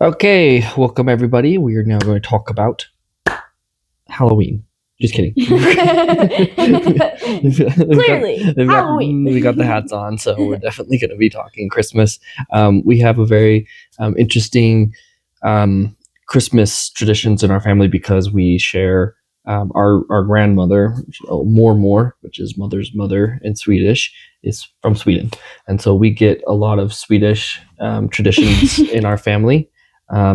Okay, welcome everybody. We are now going to talk about Halloween. Just kidding. Clearly, Halloween. We got the hats on, so we're definitely going to be talking Christmas. We have a very interesting Christmas traditions in our family because we share our grandmother, more, which is mother's mother in Swedish, is from Sweden, and so we get a lot of Swedish traditions in our family.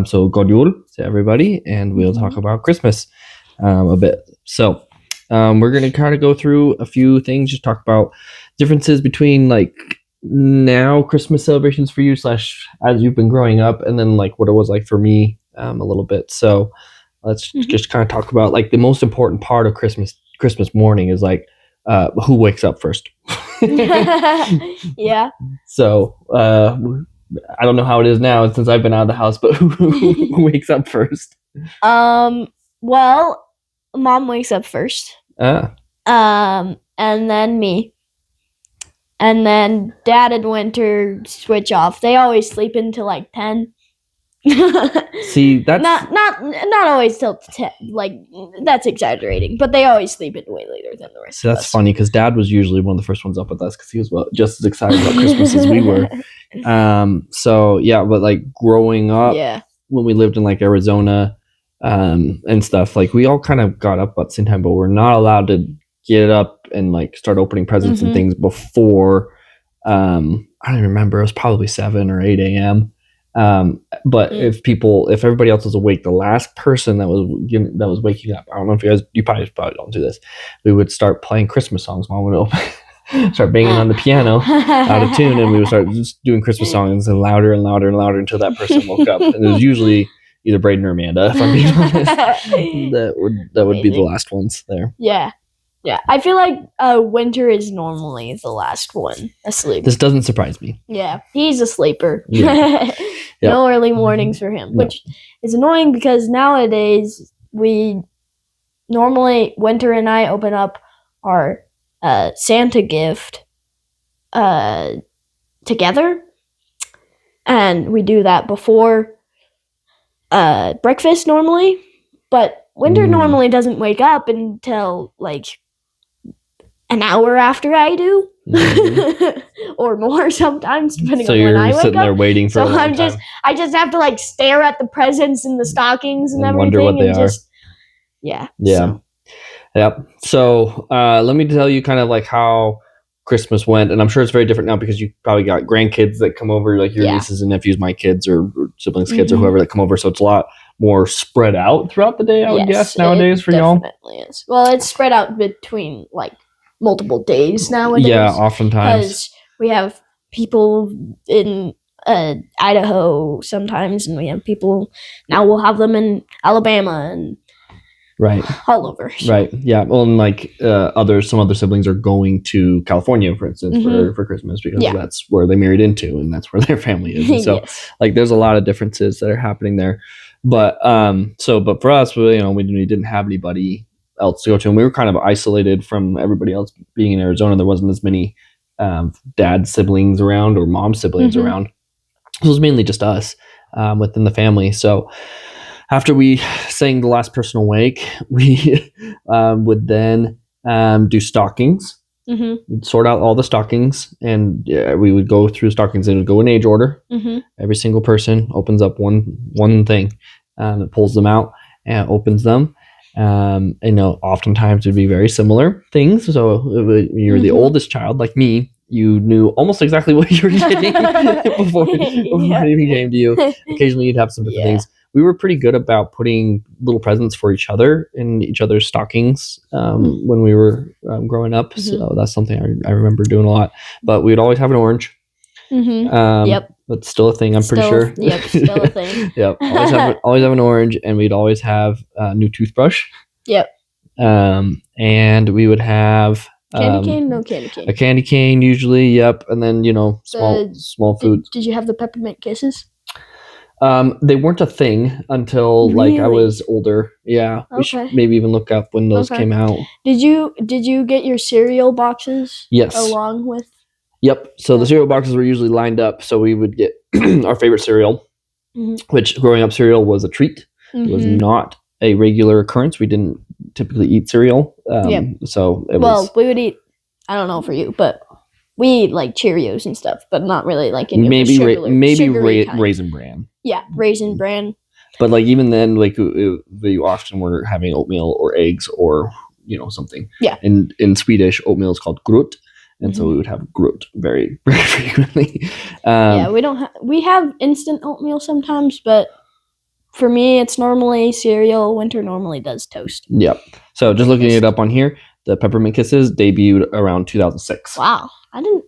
So God jul to everybody, and we'll talk about Christmas a bit. So we're going to kind of go through a few things, just talk about differences between like now Christmas celebrations for you / as you've been growing up, and then like what it was like for me a little bit. So let's just kind of talk about like the most important part of Christmas morning is like who wakes up first. Yeah. So I don't know how it is now since I've been out of the house, but who wakes up first? Well, Mom wakes up first. And then me. And then Dad and Winter switch off. They always sleep until like 10. See, that's not always till 10. Like that's exaggerating, but they always sleep in way later than the rest. So that's funny because Dad was usually one of the first ones up with us because he was just as excited about Christmas as we were. So yeah, but like growing up, when we lived in like Arizona, and stuff, like we all kind of got up at the same time, but we're not allowed to get up and like start opening presents and things before. I don't even remember. It was probably 7 or 8 a.m. But if everybody else was awake, the last person that was waking up, I don't know if you probably don't do this. We would start playing Christmas songs. Mom would start banging on the piano out of tune, and we would start just doing Christmas songs and louder and louder and louder until that person woke up. And it was usually either Braden or Amanda, if I'm being honest. That would be the last ones there. Yeah. I feel like Winter is normally the last one asleep. This doesn't surprise me. Yeah, he's a sleeper. Yeah. No early mornings for him, which is annoying because nowadays Winter and I open up our Santa gift together, and we do that before breakfast normally, but Winter normally doesn't wake up until like an hour after I do, or more sometimes, depending on when I wake up. So you're sitting there waiting for a long time. I just have to like stare at the presents and the stockings and everything, wonder what they are. Yeah. So let me tell you kind of like how Christmas went, and I'm sure it's very different now because you probably got grandkids that come over, like your nieces and nephews, my kids or siblings' kids or whoever that come over. So it's a lot more spread out throughout the day, I would guess, nowadays for y'all. Definitely is. Well, it's spread out between like multiple days nowadays. Yeah, oftentimes. Because we have people in Idaho sometimes, and we have people now. We'll have them in Alabama and all over. So. Right. Yeah. Well, and like some other siblings are going to California, for instance, for Christmas because that's where they married into, and that's where their family is. And so, like, there's a lot of differences that are happening there. But but for us, we didn't have anybody else to go to, and we were kind of isolated from everybody else. Being in Arizona, there wasn't as many dad siblings around or mom siblings around. It was mainly just us within the family. So after we sang the last person awake, we would then do stockings. We'd sort out all the stockings, and we would go through stockings, and it would go in age order. Every single person opens up one thing, it pulls them out and opens them. Oftentimes it would be very similar things. So you're the oldest child, like me. You knew almost exactly what you were getting before it even came to you. Occasionally you'd have some different things. We were pretty good about putting little presents for each other in each other's stockings when we were growing up. So that's something I remember doing a lot. But we'd always have an orange. That's still a thing, I'm pretty sure. Yep, still a thing. Yep. Always have an orange, and we'd always have a new toothbrush. Yep. And we would have candy cane, no candy cane. A candy cane usually, yep. And then, small food. Did you have the peppermint kisses? They weren't a thing until like I was older. Yeah. We should maybe even look up when those came out. Did you get your cereal boxes? Yes. Along with? Yep. So the cereal boxes were usually lined up, so we would get our favorite cereal. which growing up cereal was a treat. It was not a regular occurrence. We didn't typically eat cereal. So it was. We would eat, I don't know for you, but we eat like Cheerios and stuff, but not really like any maybe sugary kind. Raisin Bran. Yeah, Raisin Bran. But like even then, like we often were having oatmeal or eggs or something. Yeah. In Swedish, oatmeal is called grut, and so we would have grut very very frequently. We have instant oatmeal sometimes, but for me, it's normally cereal. Winter normally does toast. Yep. So just looking it up on here, the Peppermint Kisses debuted around 2006. Wow. I didn't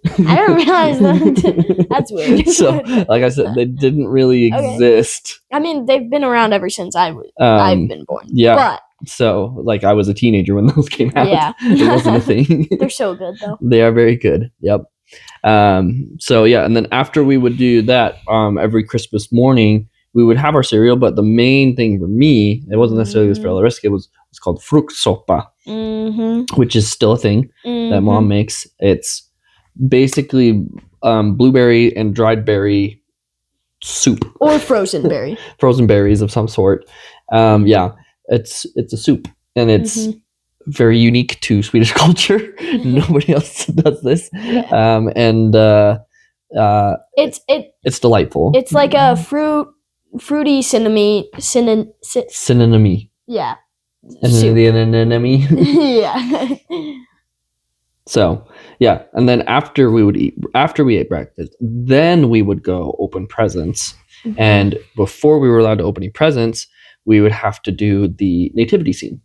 realize that. That's weird. So, like I said, they didn't really exist. I mean, they've been around ever since I've been born. Yeah. But so, like, I was a teenager when those came out. Yeah. It wasn't a thing. They're so good, though. They are very good. Yep. So yeah, and then after we would do that, every Christmas morning we would have our cereal. But the main thing for me, it wasn't necessarily this for Risk. It's called fruktsoppa, which is still a thing that Mom makes. It's basically blueberry and dried berry soup or frozen berry. Frozen berries of some sort. It's a soup, and it's very unique to Swedish culture. Nobody else does this. It's delightful. It's like a fruity cinnamon. Yeah. Yeah. So yeah, and then after we ate breakfast, then we would go open presents. And before we were allowed to open any presents, we would have to do the nativity scene.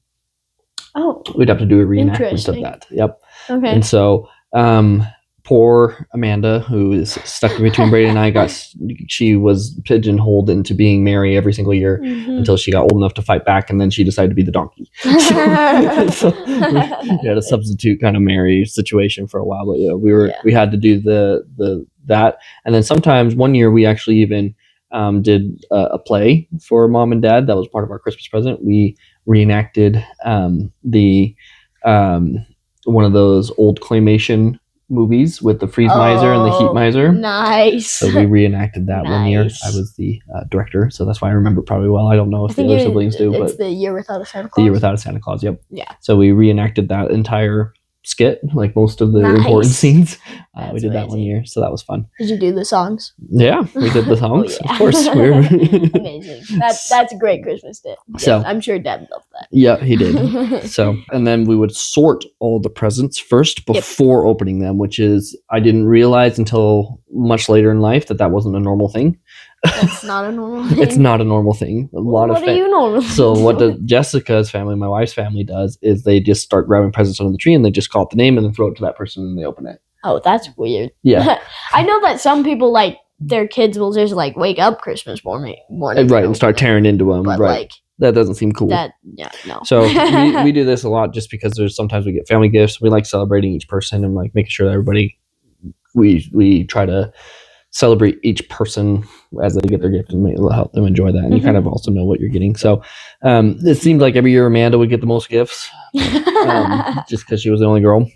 Oh, we'd have to do a reenactment of that. Yep. Okay. And so, poor Amanda, who is stuck between Brady and I, she was pigeonholed into being Mary every single year until she got old enough to fight back, and then she decided to be the donkey. So we had a substitute kind of Mary situation for a while, but we had to do that, and then sometimes one year we actually even did a play for Mom and Dad. That was part of our Christmas present. We reenacted one of those old claymation movies with the freeze miser and the heat miser. Nice. So we reenacted that one year. I was the director, so that's why I remember it probably well. I don't know if the other siblings do, but it's the Year Without a Santa Claus. The Year Without a Santa Claus. Yep. Yeah. So we reenacted that entire skit, like most of the important scenes. We did that one year, so that was fun. Did you do the songs? Yeah, we did the songs. Of course. Amazing. That's a great Christmas day. So I'm sure Dad loved that. Yeah, he did. So, and then we would sort all the presents first before opening them, which is I didn't realize until much later in life that wasn't a normal thing. That's not a normal thing. It's not a normal thing. What are you normal? So what Jessica's family, my wife's family, does is they just start grabbing presents under the tree and they just call it the name and then throw it to that person and they open it. Oh, that's weird. Yeah. I know that some people their kids will just wake up Christmas morning right, and start tearing into them. But right. That doesn't seem cool. No. So we do this a lot just because sometimes we get family gifts. We like celebrating each person and making sure that everybody we try to celebrate each person as they get their gift and help them enjoy that. And you kind of also know what you're getting. So it seemed like every year Amanda would get the most gifts just because she was the only girl.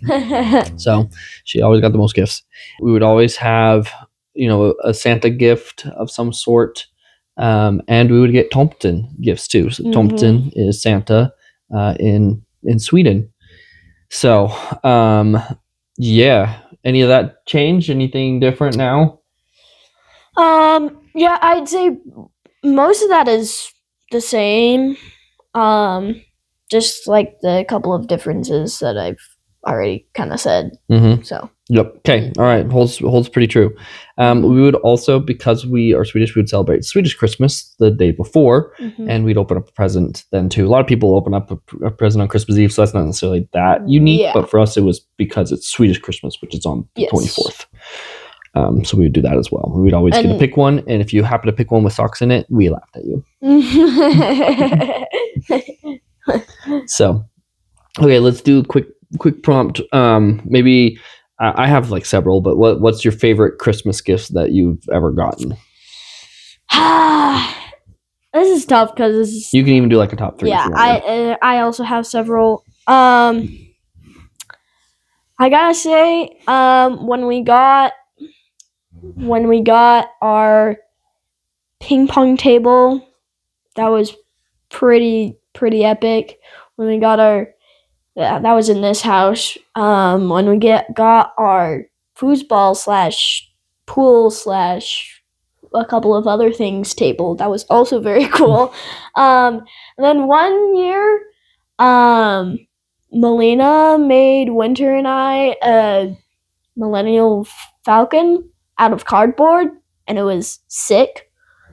So she always got the most gifts. We would always have, a Santa gift of some sort. And we would get Tomten gifts too. So Tomten is Santa in Sweden. So, any of that change? Anything different now? Yeah, I'd say most of that is the same. Just like the couple of differences that I've already kind of said. So. Yep. Okay. All right. Holds pretty true. We would also, because we are Swedish, we would celebrate Swedish Christmas the day before, and we'd open up a present then too. A lot of people open up a present on Christmas Eve, so that's not necessarily that unique. But for us, it was because it's Swedish Christmas, which is on the 24th. So we would do that as well. We'd always get to pick one, and if you happen to pick one with socks in it, we laughed at you. So, okay, let's do a quick prompt. Maybe I have several, but what's your favorite Christmas gifts that you've ever gotten? This is tough because you can even do a top 3. Yeah, I also have several. I gotta say, when we got our ping pong table. That was pretty epic. When we got our that was in this house. When we got our foosball / pool / a couple of other things table. That was also very cool. And then one year, Melina made Winter and I a Millennial Falcon out of cardboard, and it was sick.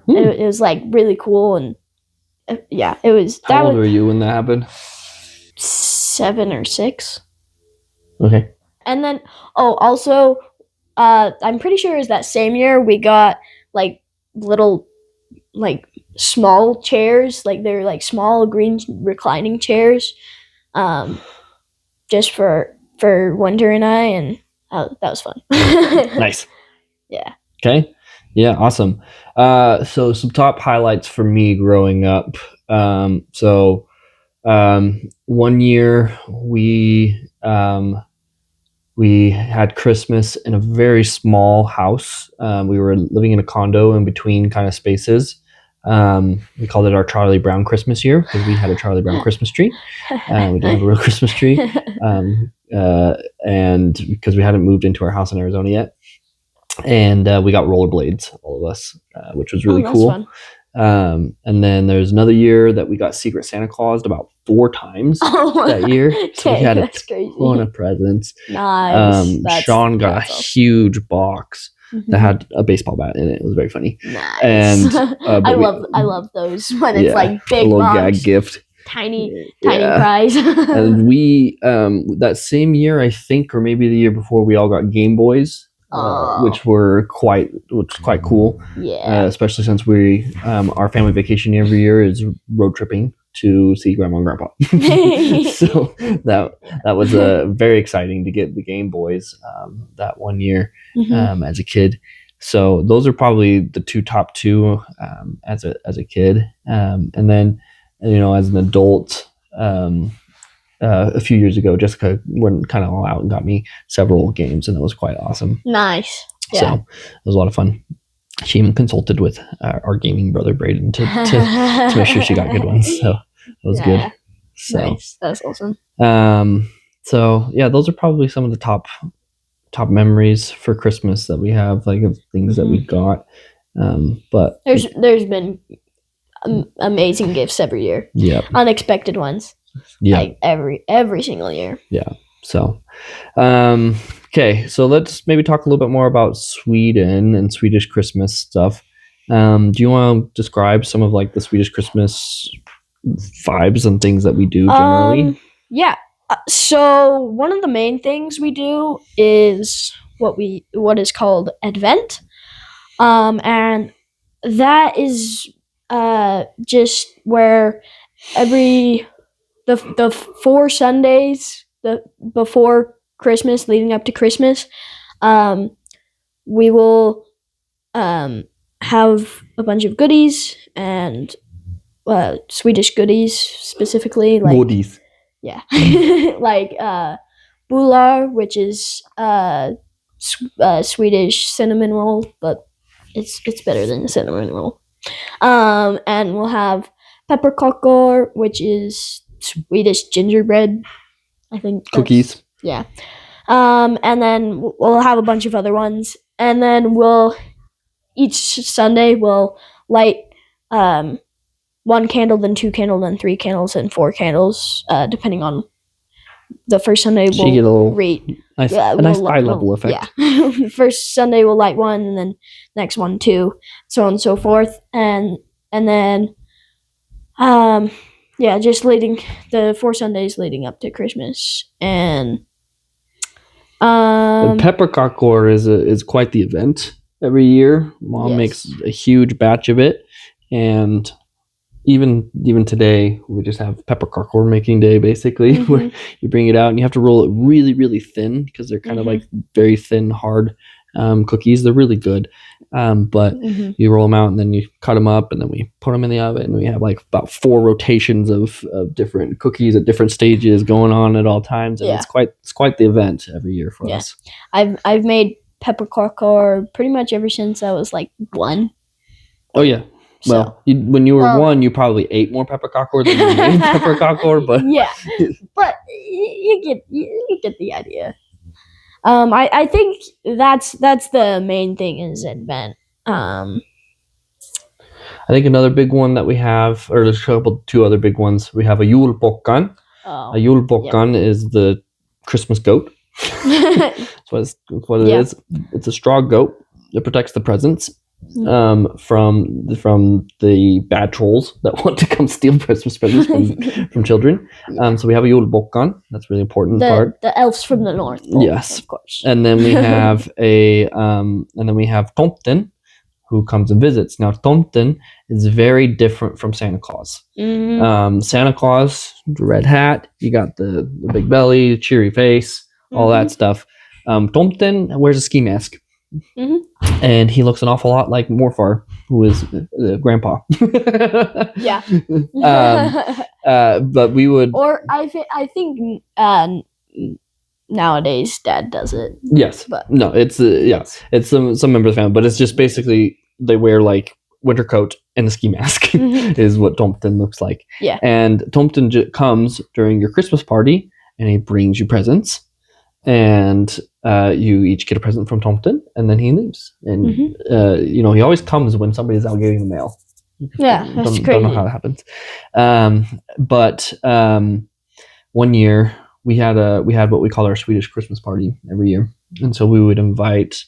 It was like really cool, and yeah, it was. How old were you when that happened? 7 or 6. Okay. And then, also, I'm pretty sure it was that same year we got like little, like small chairs, like they're like small green reclining chairs, just for Winter and I, and that was fun. Nice. Yeah. Okay. Yeah. Awesome. So some top highlights for me growing up. One year we had Christmas in a very small house. We were living in a condo in between kind of spaces. We called it our Charlie Brown Christmas year because we had a Charlie Brown Christmas tree. We didn't have a real Christmas tree. And because we hadn't moved into our house in Arizona yet. And we got rollerblades, all of us, which was really cool. Fun. And then there's another year that we got Secret Santa Claused about 4 times that year. So we had a ton of presents. Nice. Sean got a huge box that had a baseball bat in it. It was very funny. Nice. And I love those when it's like big, a little box, gag gift, tiny prize. And we that same year, I think, or maybe the year before, we all got Game Boys. Which were quite cool. Yeah. Especially since we our family vacation every year is road tripping to see Grandma and Grandpa. So that was very exciting to get the Game Boys that one year as a kid. So those are probably the top two as a kid, and then as an adult. A few years ago, Jessica went kind of all out and got me several games, and that was quite awesome. Nice. Yeah. So it was a lot of fun. She even consulted with our gaming brother Braden to make sure she got good ones. So it was good. So, nice. That's awesome. So yeah, those are probably some of the top memories for Christmas that we have, like of things that we got. But there's been amazing gifts every year. Yeah. Unexpected ones. Yeah. Like every single year. Yeah. So, okay. So let's maybe talk a little bit more about Sweden and Swedish Christmas stuff. Do you want to describe some of like the Swedish Christmas vibes and things that we do generally? Yeah. So one of the main things we do is what is called Advent, and that is just where the 4 Sundays before Christmas, leading up to Christmas, we will have a bunch of goodies and Swedish goodies specifically, like goodies. Yeah, like bullar, which is Swedish cinnamon roll, but it's better than the cinnamon roll. And we'll have pepparkakor, which is Swedish gingerbread, I think. Cookies. Yeah. And then we'll have a bunch of other ones. And then each Sunday we'll light 1 candle, then 2 candles, then 3 candles, and 4 candles, depending on the first Sunday. So you get a little nice eye level effect. Yeah. First Sunday we'll light 1, and then next one 2, so on and so forth. And then just leading the 4 Sundays leading up to Christmas. And the pepparkakor is quite the event every year. Mom makes a huge batch of it, and even today we just have pepparkakor making day, basically, where you bring it out and you have to roll it really, really thin because they're kind of like very thin, hard cookies. They're really good, but you roll them out and then you cut them up and then we put them in the oven, and we have like about 4 rotations of different cookies at different stages going on at all times, and it's quite the event every year for us. I've made pepparkakor pretty much ever since I was like 1. Oh yeah. Well, when you were Well- 1, you probably ate more peppercockor than you made peppercockor, but yeah, but you get the idea. I think that's the main thing is Advent. I think another big one that we have, or there's two other big ones. We have a Julbocken. A Julbocken is the Christmas goat. That's what it Yeah. is. It's a straw goat that protects the presents from the bad trolls that want to come steal Christmas presents from children. So we have a Julbocken. That's a really important part. The elves from the North Pole, Yes, of course. And then we have Tomten, who comes and visits. Now Tomten is very different from Santa Claus. Santa Claus, the red hat, you got the big belly, cheery face, all that stuff. Tomten wears a ski mask. And he looks an awful lot like Morfar, who is grandpa. Yeah. But we would... Or I think nowadays Dad does it. Yes. But no, it's it's some member of the family, but it's just basically they wear like winter coat and a ski mask is what Tomten looks like. Yeah. And Tomten comes during your Christmas party and he brings you presents. And you each get a present from Tomten, and then he leaves. And he always comes when somebody's out getting the mail. Yeah, that's crazy. Don't know how that happens. But 1 year we had what we call our Swedish Christmas party every year, and so we would invite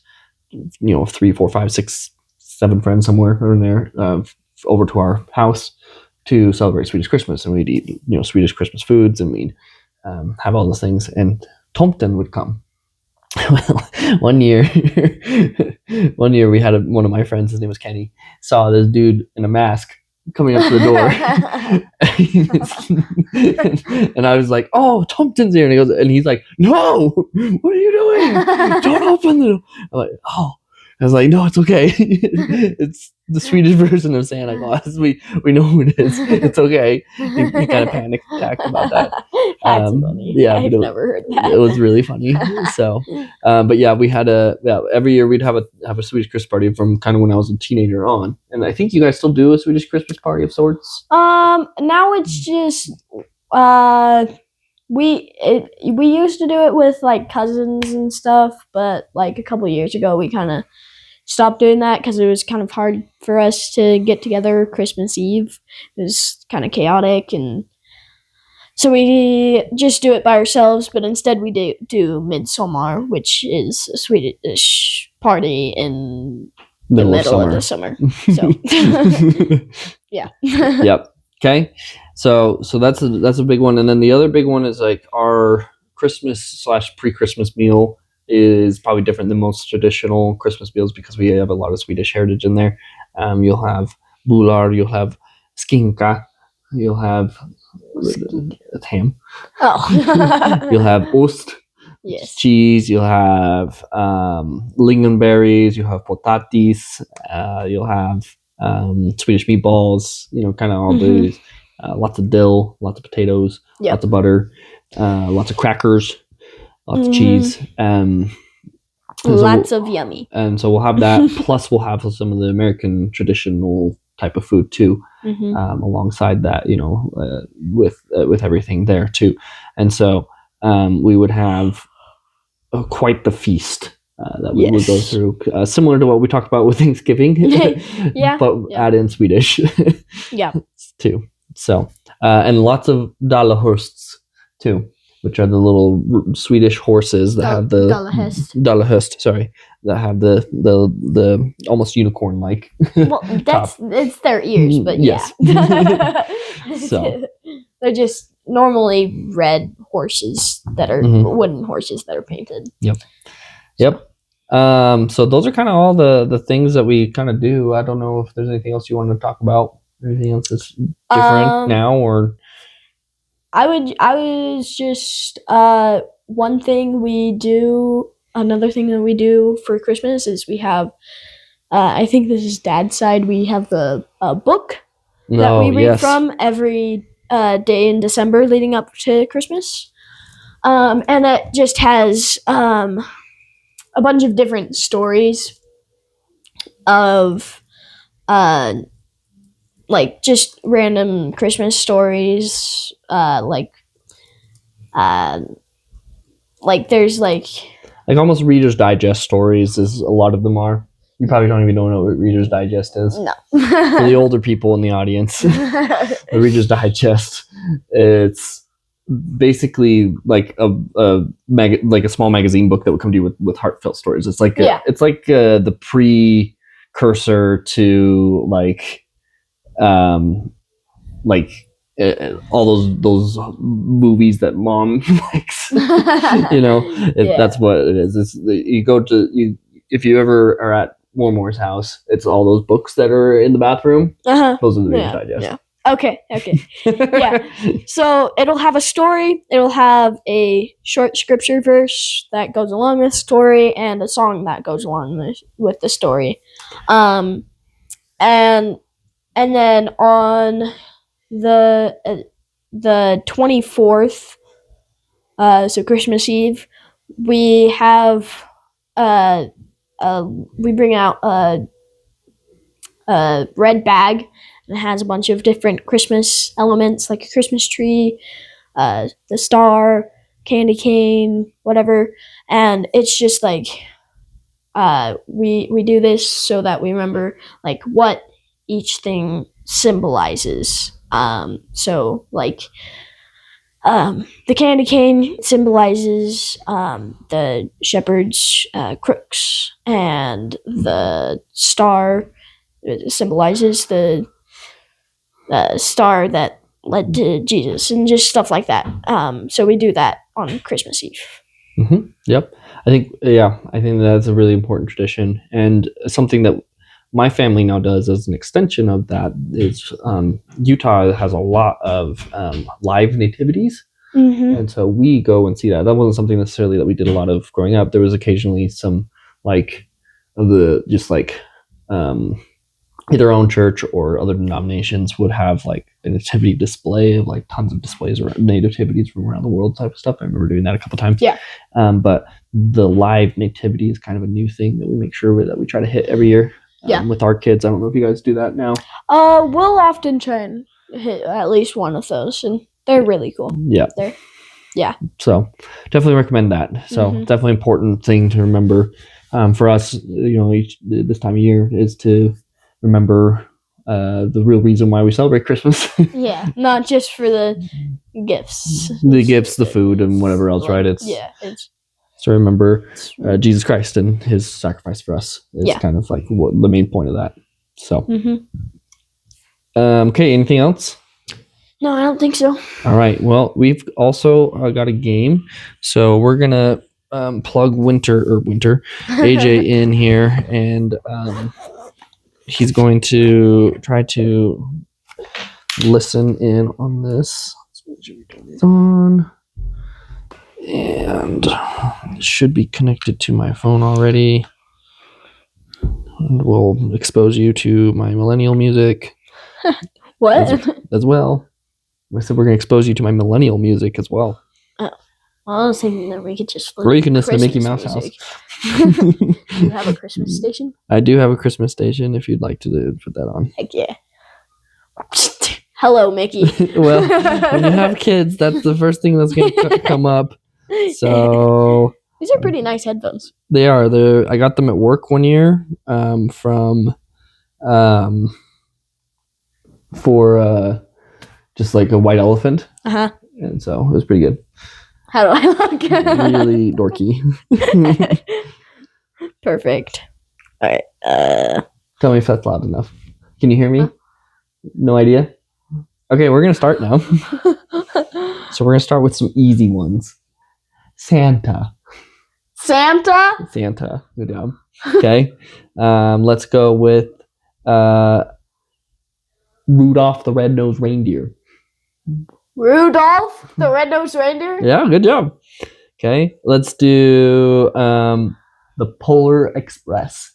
3, 4, 5, 6, 7 friends somewhere in there over to our house to celebrate Swedish Christmas, and we'd eat Swedish Christmas foods, and we'd have all those things. And Tomten would come. Well, one year we had one of my friends, his name was Kenny, saw this dude in a mask coming up to the door. And I was like, "Oh, Tomten's here." And he's like, "No, what are you doing? Don't open the door." I'm like, "Oh." I was like, "No, it's okay. It's the Swedish version of Santa Claus. We know who it is. It's okay." He kind of panicked attacked about that. That's funny. Yeah, I've never heard that. It was really funny. So, but yeah, we had every year we'd have a Swedish Christmas party from kind of when I was a teenager on, and I think you guys still do a Swedish Christmas party of sorts. Now it's just we used to do it with like cousins and stuff, but like a couple years ago we kind of stopped doing that because it was kind of hard for us to get together Christmas Eve. It was kind of chaotic, and so we just do it by ourselves. But instead we do Midsummer, which is a Swedish party in the middle of the summer. So yeah. Yep. Okay. So that's a big one, and then the other big one is like our Christmas / pre-Christmas meal is probably different than most traditional Christmas meals because we have a lot of Swedish heritage in there. You'll have bullar, you'll have skinka, you'll have ham. Oh. You'll have ost, yes. cheese. You'll have lingonberries. You'll have potatis. You'll have Swedish meatballs. Kind of all these. Lots of dill, lots of potatoes, lots of butter, lots of crackers. Lots of cheese. Lots of yummy. And so we'll have that. Plus, we'll have some of the American traditional type of food too, alongside that. With everything there too. And so we would have quite the feast that we would go through, similar to what we talked about with Thanksgiving. But add in Swedish. Too. So and lots of dalahursts too, which are the little Swedish horses that have the dalahöst, that have the almost unicorn like. Well, it's their ears, but yes. So they're just normally red horses that are wooden horses that are painted. Yep. So those are kind of all the things that we kind of do. I don't know if there's anything else you want to talk about. Anything else that's different now, or I was just one thing we do. Another thing that we do for Christmas is we have. I think this is Dad's side. We have the book that we read from every day in December leading up to Christmas, and it just has a bunch of different stories of like just random Christmas stories. Like there's like Like almost Reader's Digest stories, as a lot of them are. You probably don't even know what Reader's Digest is. no. For the older people in the audience, the Reader's Digest, it's basically like like a small magazine book that would come to you with heartfelt stories. It's like the precursor to like all those movies that mom likes. That's what it is. If you ever are at Warmore's house, it's all those books that are in the bathroom. Those are the Reader's Digest. Yeah. Okay. Yeah. So it'll have a story. It'll have a short scripture verse that goes along with the story, and a song that goes along with the story. And then on the 24th, so Christmas Eve, we have we bring out a red bag, and it has a bunch of different Christmas elements, like a Christmas tree, the star, candy cane, whatever. And it's just like we do this so that we remember like what each thing symbolizes. So like the candy cane symbolizes the shepherd's crooks, and the star symbolizes the star that led to Jesus, and just stuff like that. So we do that on Christmas Eve. Mm-hmm. Yep. I think that's a really important tradition, and something that my family now does as an extension of that is Utah has a lot of live nativities. And so we go and see that. That wasn't something necessarily that we did a lot of growing up. There was occasionally some either our own church or other denominations would have like a nativity display of like tons of displays around nativities from around the world type of stuff. I remember doing that a couple times. Yeah. But the live nativity is kind of a new thing that we make sure that we try to hit every year with our kids. I don't know if you guys do that now. We'll often try and hit at least one of those, and they're really cool. Yeah. So definitely recommend that. So definitely important thing to remember for us, this time of year is to remember the real reason why we celebrate Christmas. Yeah, not just for the gifts. The gifts, the food, and whatever else, right? It's to remember Jesus Christ and his sacrifice for us is kind of like the main point of that. So, okay, anything else? No, I don't think so. All right. Well, we've also got a game, so we're gonna plug Winter AJ in here, and he's going to try to listen in on this. On, and it should be connected to my phone already. And we'll expose you to my millennial music. What? As well. I said we're going to expose you to my millennial music as well. Oh. Well, I was thinking that we could just... Or you can listen to Mickey Mouse House. You have a Christmas station? I do have a Christmas station if you'd like to put that on. Heck yeah. Hello, Mickey. Well, when you have kids, that's the first thing that's going to come up. So... These are pretty nice headphones. They are. I got them at work one year for just like a white elephant. And so it was pretty good. How do I look? Really dorky. Perfect. All right. Tell me if that's loud enough. Can you hear me? No idea? Okay, we're going to start now. So we're going to start with some easy ones. Santa. Good job. Okay. Let's go with Rudolph the Red-Nosed Reindeer. Rudolph the Red-Nosed Reindeer? Yeah, good job. Okay. Let's do the Polar Express.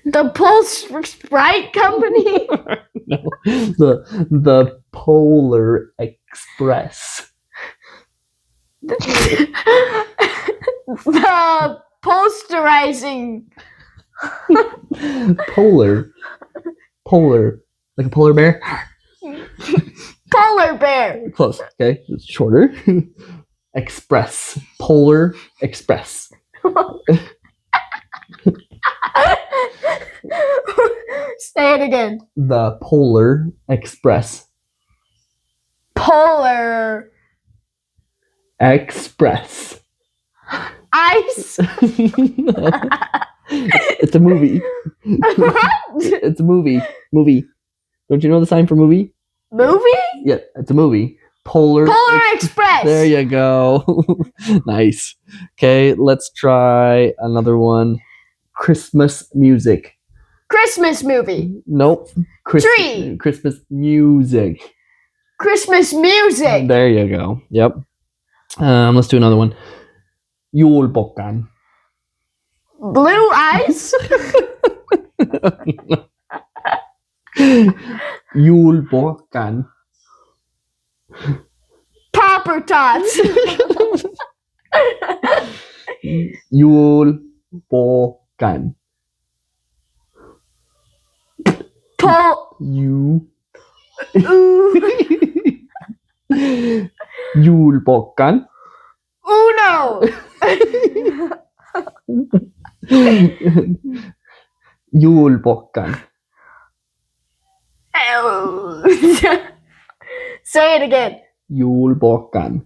The Polar Sprite Company? No. The Polar Express. The posterizing. Polar Polar. Like a polar bear? Polar bear. Close. Okay. It's shorter. Express. Polar Express. Say it again. The Polar Express. Polar Express. ice. It's a movie. It's a movie. Movie. Don't you know the sign for movie? Movie? Yeah, it's a movie. Polar Express. There you go. Nice. Okay, let's try another one. Christmas music. Christmas movie. Nope. Tree. Christmas music. Christmas music. There you go. Yep. Let's do another one. Julbocken. Blue eyes. Julbocken. Popper tots. Julbocken. Julbocken. Uno. Julbocken. Say it again. Julbocken.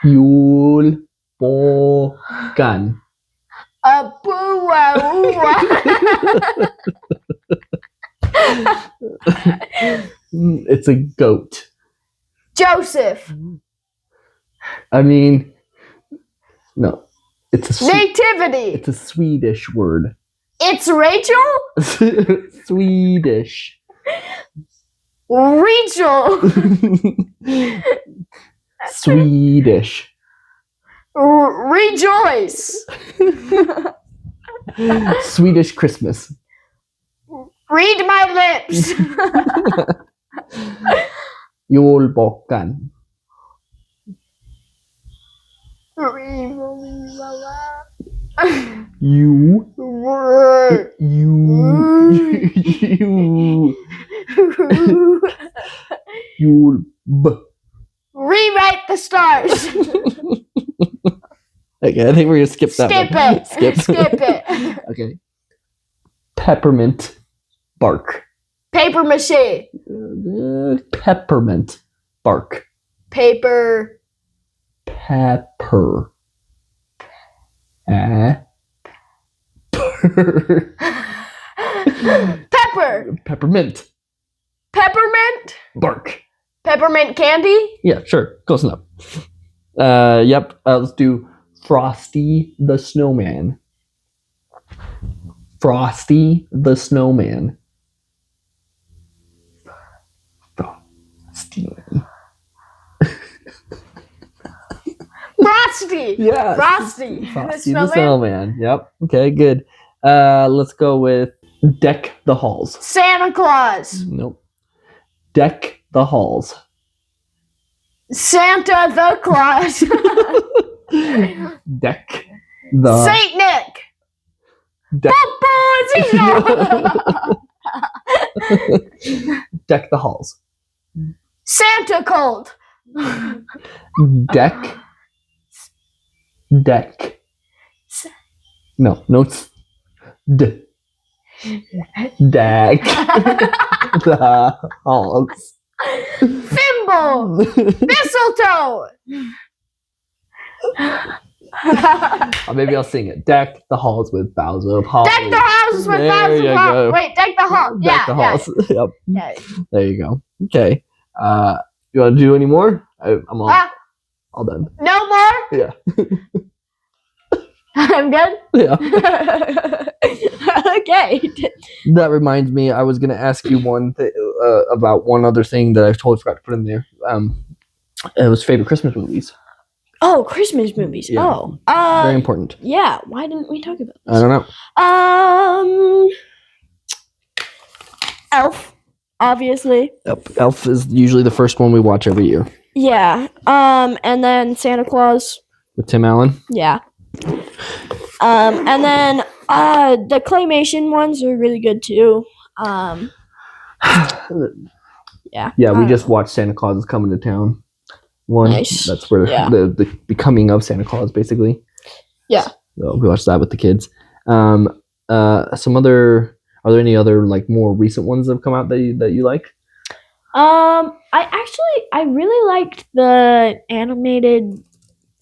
Julbocken. A boo It's a goat. Joseph. I mean, no. It's a Nativity. It's a Swedish word. It's Rachel. Swedish. Rachel. Swedish. Rejoice. Swedish Christmas. Read my lips. Julbocken. You. Rewrite the stars. Okay, I think we're gonna skip that one. Skip it. Okay. Peppermint bark. Paper mache. Peppermint bark. Paper. Pepper. Pepper. Peppermint Peppermint. bark. Peppermint candy. Yeah, sure. Close enough. Yep. Let's do Frosty the Snowman. Frosty the Snowman. Frosty. Frosty. Yeah. Frosty. Frosty the Snowman. Yep. Okay, good. Let's go with Deck the Halls. Santa Claus. Nope. Deck the Halls. Santa the Claus. Deck the Saint Nick. Deck. Deck the halls. Santa cold. Deck. Deck. No, it's deck the halls. Thimble. Mistletoe. Maybe I'll sing it. Deck the halls with boughs of holly. Deck the houses with There boughs you of holly. go. Wait, deck the hall. Deck the halls. Yep. Yeah. There you go. Okay. You want to do any more? I'm all done. No more? Yeah. I'm good? Yeah. Okay. That reminds me, I was going to ask you about one other thing that I totally forgot to put in there. It was favorite Christmas movies. Oh, Christmas movies. Yeah. Oh. Very important. Yeah. Why didn't we talk about this? I don't know. Elf, obviously. Elf is usually the first one we watch every year. Yeah. And then Santa Claus. With Tim Allen. Yeah. And then the claymation ones are really good too. Yeah. Yeah, we just watched Santa Claus is Coming to Town. Nice. That's where the becoming of Santa Claus, basically. Yeah. So we watched that with the kids. Some other. Are there any other like more recent ones that have come out that you like? I really liked the animated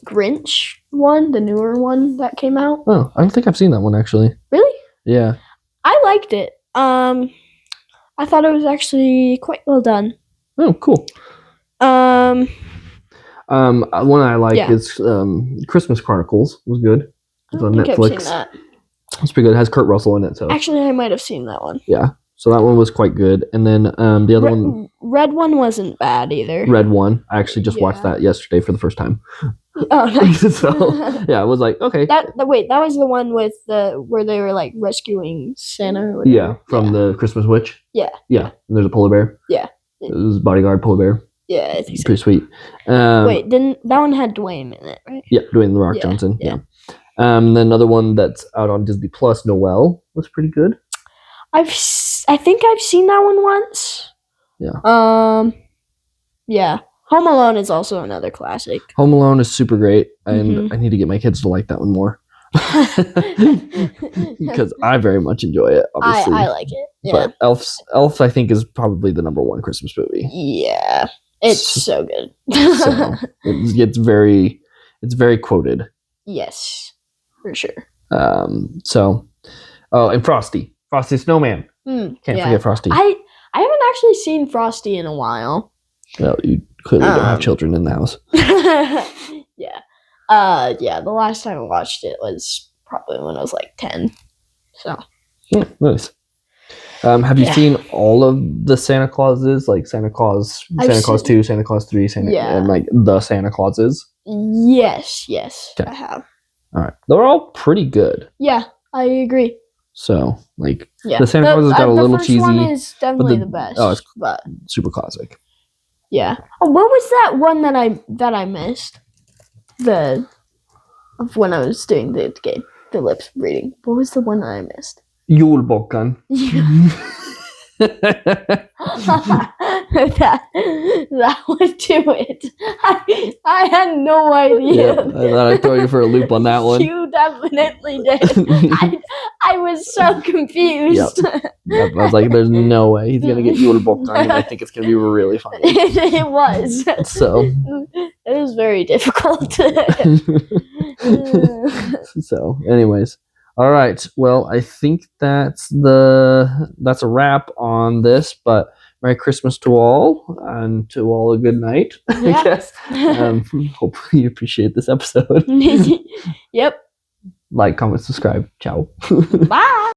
Grinch one, the newer one that came out. Oh, I don't think I've seen that one actually. Really? Yeah. I liked it. I thought it was actually quite well done. Oh, cool. One I like is Christmas Chronicles. Was good. It's on Netflix. I've seen that. It's pretty good. It has Kurt Russell in it. So actually, I might have seen that one. Yeah. So that one was quite good. And then the other one, Red one wasn't bad either. Red one. I actually just watched that yesterday for the first time. Oh, nice. So yeah, I was like, okay. That was the one with where they were like rescuing Santa. Or whatever. Yeah, from the Christmas Witch. Yeah. Yeah. And there's a polar bear. Yeah. It was bodyguard polar bear. Yeah, I think so. Pretty sweet. Didn't that one had Dwayne in it, right? Yeah, Dwayne The Rock Johnson. Yeah. Then another one that's out on Disney Plus, Noelle, was pretty good. I think I've seen that one once. Yeah. Yeah. Home Alone is also another classic. Home Alone is super great, and I need to get my kids to like that one more. Because I very much enjoy it, obviously. I like it. Yeah. But Elf, I think, is probably the number one Christmas movie. Yeah. It's so good. So it's very quoted. Yes, for sure. And Frosty Snowman. Can't forget Frosty. I haven't actually seen Frosty in a while. Well, you clearly don't have children in the house. Yeah. The last time I watched it was probably when I was like 10. So. Yeah, nice. Have you seen all of the Santa Clauses, like Santa Claus 2, Santa Claus 3, and like the Santa Clauses? Yes, I have. All right, they're all pretty good. Yeah, I agree. So, like, the Santa Claus has got a little cheesy. The first one is definitely the best. Oh, it's super classic. Yeah. Oh, what was that one that I missed? When I was doing the lips reading. What was the one that I missed? Julbocken. that would do it. I had no idea. Yeah, I thought I'd throw you for a loop on that one. You definitely did. I was so confused. Yep, I was like, there's no way he's going to get Julbocken, and I think it's going to be really funny. It was. So. It was very difficult. So, anyways. All right. Well, I think that's a wrap on this, but Merry Christmas to all, and to all a good night, I guess. Hopefully you appreciate this episode. Yep. Like, comment, subscribe. Ciao. Bye.